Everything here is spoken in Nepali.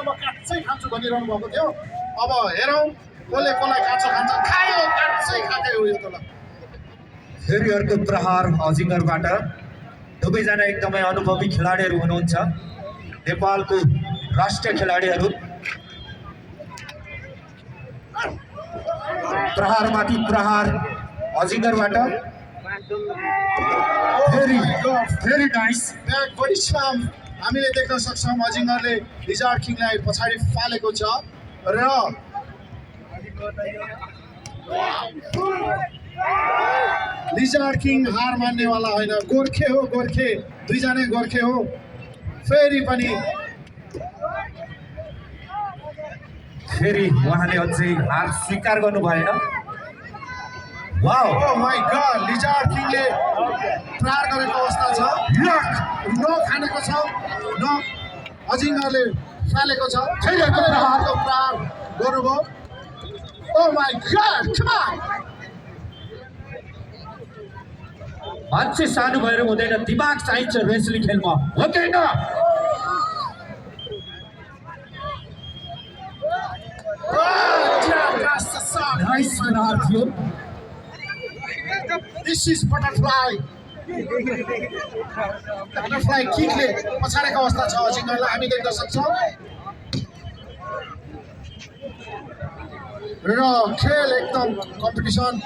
म काट्छै खान्छु भनिरहनु भएको थियो अब हेरौँ कसले कसलाई काट्छ खान्छ खायो काट्छै खाँदै हो यो त ल फेरि अर्को प्रहार अजिङ्गरबाट दुवैजना एकदमै अनुभवी खेलाडीहरू हुनुहुन्छ नेपालको राष्ट्रिय खेलाडीहरू प्रहारमाथि प्रहार अजिङ्गरबाट फेरि नाइस ब्याक बडी स्ल्याम हामीले देख्न सक्छौँ अजिङ्गरले लिजार्ड किङलाई पछाडि फालेको छ र लिजार्ड किङ हार मान्नेवाला होइन गोर्खे हो गोर्खे दुईजनै गोर्खे हो फेरि पनि फेरि उहाँले अझै हार स्वीकार गर्नु भएन wow oh my God lizard किङले प्रहार गरेको अवस्था छ नक खानेको छ नक अजिङ्गरले फालेको छ फेरि अर्को प्रहार गर्नुभयो oh my God come on मान्छे सानो भएर हुँदैन दिमाग चाहिन्छ रेस्लिङ खेलमा हो कि होइन नाइस प्रहार थियो This is butterfly किकले पछाडेको अवस्था छ अजिङ्गरलाई हामी देख्न सक्छौँ र खेल एकदम कम्पिटिसन